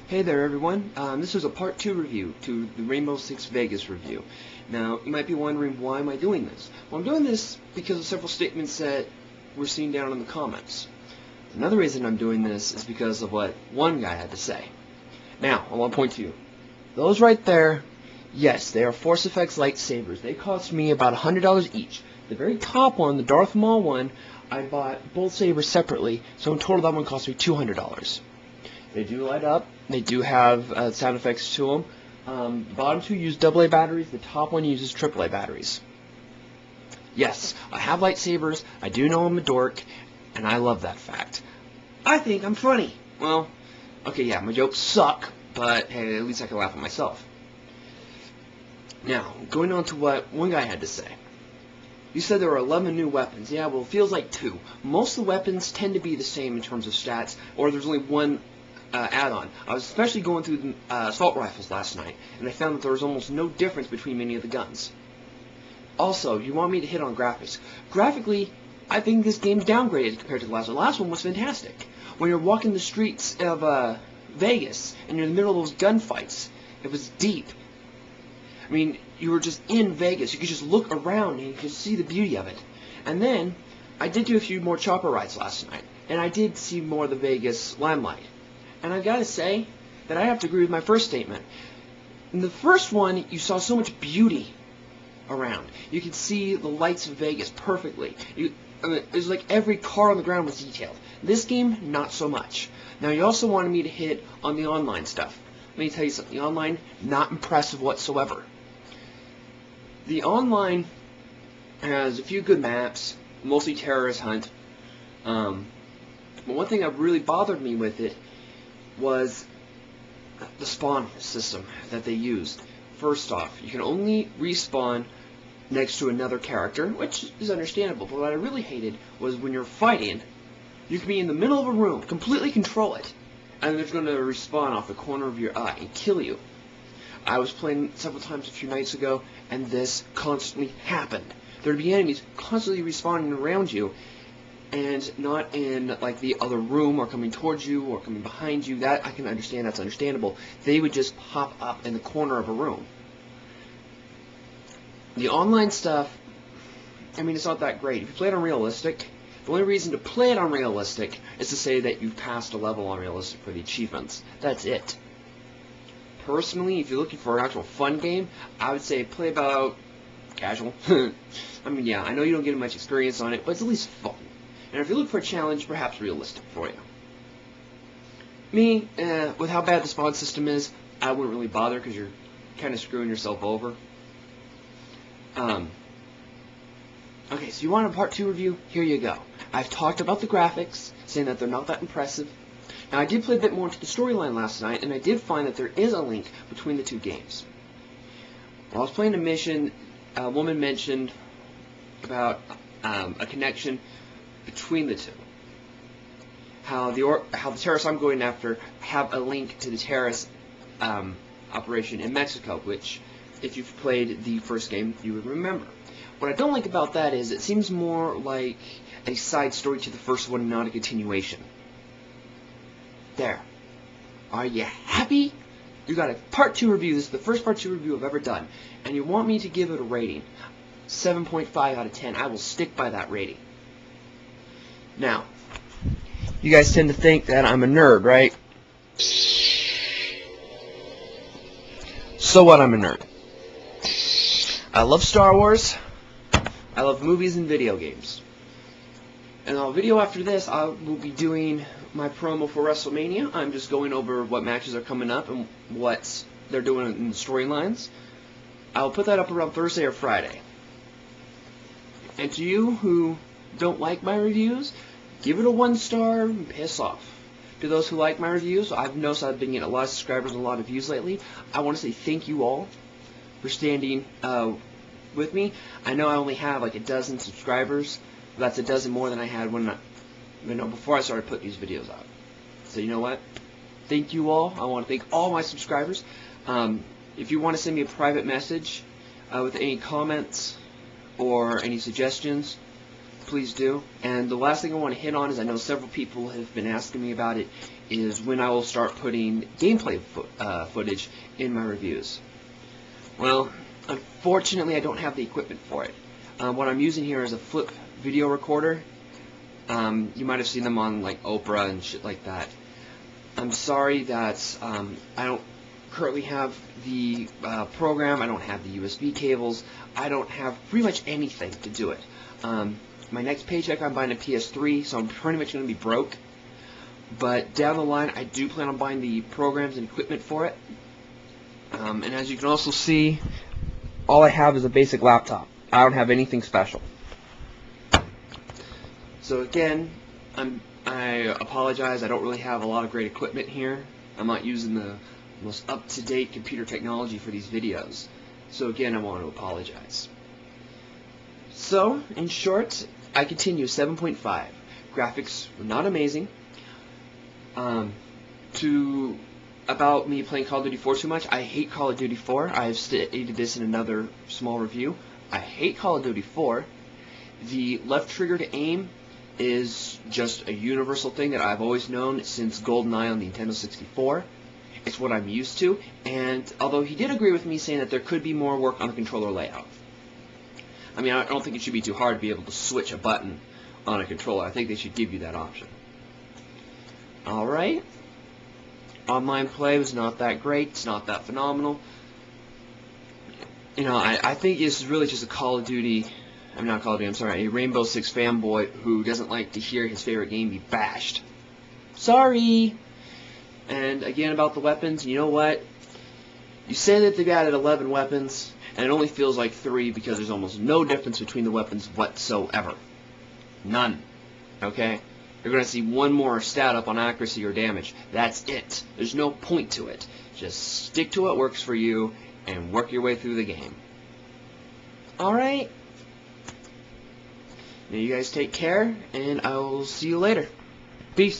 Hey there everyone, this is a part 2 review to the Rainbow Six Vegas review. Now, you might be wondering, why am I doing this? Well, I'm doing this because of several statements that we're seeing down in the comments. Another reason I'm doing this is because of what one guy had to say. Now, I want to point to you. Those right there, yes, they are Force FX lightsabers. They cost me about $100 each. The very top one, the Darth Maul one, I bought both sabers separately, so in total that one cost me $200. They do light up. They do have sound effects to them. The bottom two use AA batteries. The top one uses AAA batteries. Yes, I have lightsabers. I do know I'm a dork, and I love that fact. I think I'm funny. Well, okay, yeah, my jokes suck, but hey, at least I can laugh at myself. Now, going on to what one guy had to say. You said there were 11 new weapons. Yeah, well, it feels like 2. Most of the weapons tend to be the same in terms of stats, or there's only one add-on. I was especially going through the assault rifles last night, and I found that there was almost no difference between many of the guns. Also, you want me to hit on graphics. Graphically, I think this game's downgraded compared to the last one. The last one was fantastic. When you're walking the streets of Vegas, and you're in the middle of those gunfights, it was deep. I mean, you were just in Vegas. You could just look around, and you could see the beauty of it. And then, I did do a few more chopper rides last night, and I did see more of the Vegas limelight. And I've got to say that I have to agree with my first statement. In the first one, you saw so much beauty around. You could see the lights of Vegas perfectly. It was like every car on the ground was detailed. This game, not so much. Now, you also wanted me to hit on the online stuff. Let me tell you something. The online, not impressive whatsoever. The online has a few good maps, mostly terrorist hunt. But one thing that really bothered me with it was the spawn system that they used. First off, you can only respawn next to another character, which is understandable, but what I really hated was when you're fighting, you can be in the middle of a room, completely control it, and they're going to respawn off the corner of your eye and kill you. I was playing several times a few nights ago, and this constantly happened. There'd be enemies constantly respawning around you, and not in like the other room or coming towards you or coming behind you. That I can understand, that's understandable. They would just pop up in the corner of a room. The online stuff, I mean, it's not that great. If you play it on realistic, the only reason to play it on realistic is to say that you've passed a level on realistic for the achievements. That's it. Personally, if you're looking for an actual fun game, I would say play about casual. I mean, yeah, I know you don't get much experience on it, but it's at least fun. And if you look for a challenge, perhaps realistic for you. Me, with how bad the spawn system is, I wouldn't really bother because you're kind of screwing yourself over. Okay, so you want a part 2 review? Here you go. I've talked about the graphics, saying that they're not that impressive. Now, I did play a bit more into the storyline last night, and I did find that there is a link between the two games. While I was playing a mission, a woman mentioned about a connection between the two. How the terrorists I'm going after have a link to the terrorist operation in Mexico, which, if you've played the first game, you would remember. What I don't like about that is it seems more like a side story to the first one, not a continuation. There. Are you happy? You got a part 2 review. This is the first part 2 review I've ever done. And you want me to give it a rating. 7.5 out of 10. I will stick by that rating. Now, you guys tend to think that I'm a nerd, right? So what, I'm a nerd. I love Star Wars. I love movies and video games. In a video after this, I will be doing my promo for WrestleMania. I'm just going over what matches are coming up and what they're doing in the storylines. I'll put that up around Thursday or Friday. And to you who don't like my reviews, give it a 1 star and piss off. To those who like my reviews, I've noticed I've been getting a lot of subscribers and a lot of views lately. I want to say thank you all for standing with me. I know I only have like a dozen subscribers. That's a dozen more than I had before I started putting these videos out. So you know what? Thank you all. I want to thank all my subscribers. If you want to send me a private message with any comments or any suggestions, please please do. And the last thing I want to hit on is I know several people have been asking me about it, is when I will start putting gameplay footage in my reviews. Well, unfortunately I don't have the equipment for it. What I'm using here is a flip video recorder. You might have seen them on like Oprah and shit like that. I'm sorry that I don't currently have the program. I don't have the USB cables. I don't have pretty much anything to do it. My next paycheck I'm buying a PS3, so I'm pretty much going to be broke. But down the line I do plan on buying the programs and equipment for it. And as you can also see, all I have is a basic laptop. I don't have anything special. So again, I apologize. I don't really have a lot of great equipment here. I'm not using the most up-to-date computer technology for these videos. So again, I want to apologize. So, in short, I continue 7.5. Graphics were not amazing. About me playing Call of Duty 4 too much, I hate Call of Duty 4. I have stated this in another small review. I hate Call of Duty 4. The left trigger to aim is just a universal thing that I've always known since GoldenEye on the Nintendo 64. It's what I'm used to, and although he did agree with me saying that there could be more work on the controller layout. I mean, I don't think it should be too hard to be able to switch a button on a controller. I think they should give you that option. Alright. Online play was not that great. It's not that phenomenal. You know, I think this is really just a Call of Duty... I'm not Call of Duty, I'm sorry, a Rainbow Six fanboy who doesn't like to hear his favorite game be bashed. Sorry! And again about the weapons, you know what? You say that they've added 11 weapons, and it only feels like 3 because there's almost no difference between the weapons whatsoever. None. Okay? You're going to see one more stat up on accuracy or damage. That's it. There's no point to it. Just stick to what works for you and work your way through the game. Alright? Now you guys take care, and I will see you later.